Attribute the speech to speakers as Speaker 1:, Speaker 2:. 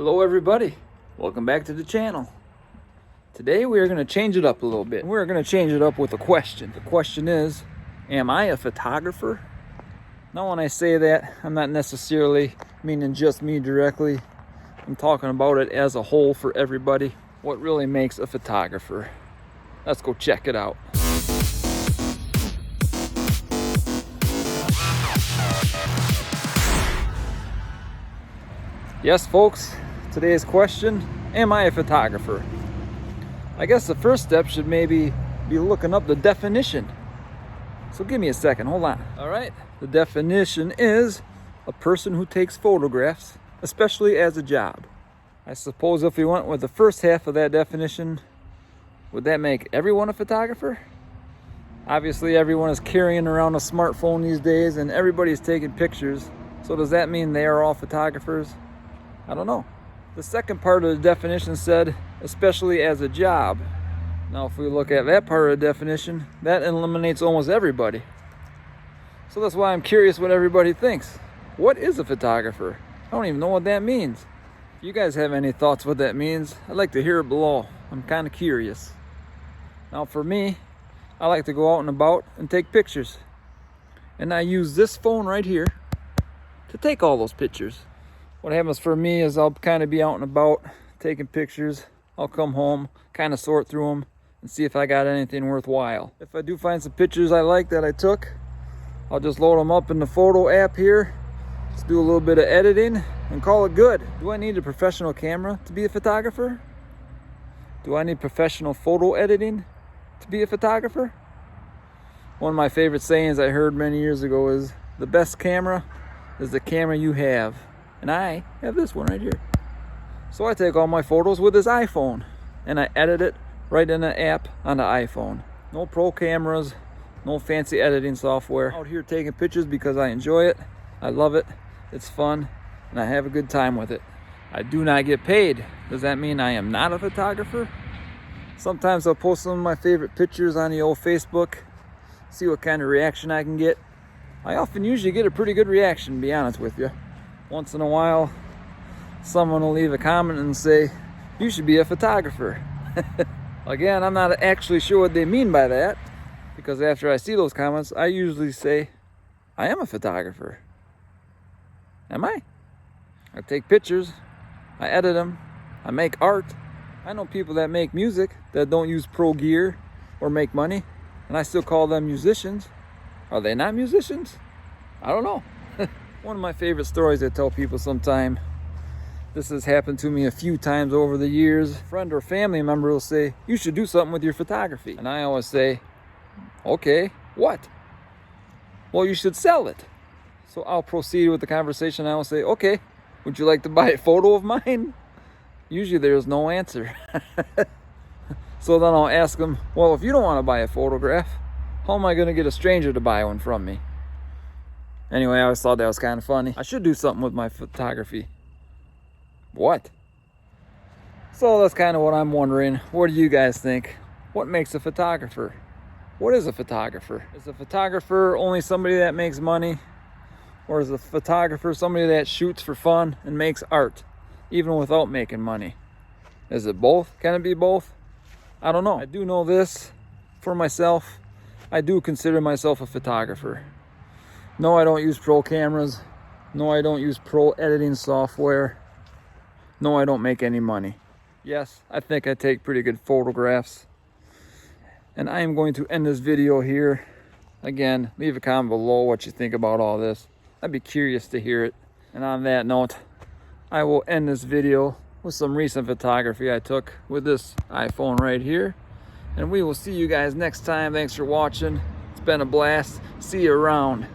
Speaker 1: Hello everybody, welcome back to the channel. Today we are going to change it up a little bit. We're going to change it up with a question. The question is, am I a photographer? Now when I say that, I'm not necessarily meaning just me directly. I'm talking about it as a whole for everybody. What really makes a photographer? Let's go check it out. Yes folks, today's question, am I a photographer? I guess the first step should maybe be looking up the definition. So give me a second, hold on. All right, the definition is a person who takes photographs, especially as a job. I suppose if we went with the first half of that definition, would that make everyone a photographer? Obviously everyone is carrying around a smartphone these days and everybody's taking pictures. So does that mean they are all photographers? I don't know. The second part of the definition said, especially as a job. Now, if we look at that part of the definition, that eliminates almost everybody. So that's why I'm curious what everybody thinks. What is a photographer? I don't even know what that means. If you guys have any thoughts what that means, I'd like to hear it below. I'm kind of curious. Now, for me, I like to go out and about and take pictures. And I use this phone right here to take all those pictures. What happens for me is I'll kind of be out and about taking pictures. I'll come home, kind of sort through them and see if I got anything worthwhile. If I do find some pictures I like that I took, I'll just load them up in the photo app here. Just do a little bit of editing and call it good. Do I need a professional camera to be a photographer? Do I need professional photo editing to be a photographer? One of my favorite sayings I heard many years ago is, the best camera is the camera you have. And I have this one right here. So I take all my photos with this iPhone and I edit it right in the app on the iPhone. No pro cameras, no fancy editing software. Out here taking pictures because I enjoy it, I love it, it's fun, and I have a good time with it. I do not get paid. Does that mean I am not a photographer? Sometimes I'll post some of my favorite pictures on the old Facebook, see what kind of reaction I can get. I often usually get a pretty good reaction, to be honest with you. Once in a while, someone will leave a comment and say, you should be a photographer. Again, I'm not actually sure what they mean by that, because after I see those comments, I usually say, I am a photographer. Am I? I take pictures, I edit them, I make art. I know people that make music that don't use pro gear or make money, and I still call them musicians. Are they not musicians? I don't know. One of my favorite stories I tell people sometime, this has happened to me a few times over the years. A friend or family member will say, you should do something with your photography. And I always say, okay, what? Well, you should sell it. So I'll proceed with the conversation. I will say, okay, would you like to buy a photo of mine? Usually there's no answer. So then I'll ask them, well, if you don't want to buy a photograph, how am I going to get a stranger to buy one from me? Anyway, I always thought that was kind of funny. I should do something with my photography. What? So that's kind of what I'm wondering. What do you guys think? What makes a photographer? What is a photographer? Is a photographer only somebody that makes money? Or is a photographer somebody that shoots for fun and makes art, even without making money? Is it both? Can it be both? I don't know. I do know this for myself. I do consider myself a photographer. No, I don't use pro cameras. No, I don't use pro editing software. No, I don't make any money. Yes, I think I take pretty good photographs. And I am going to end this video here. Again, leave a comment below what you think about all this. I'd be curious to hear it. And on that note, I will end this video with some recent photography I took with this iPhone right here. And we will see you guys next time. Thanks for watching. It's been a blast. See you around.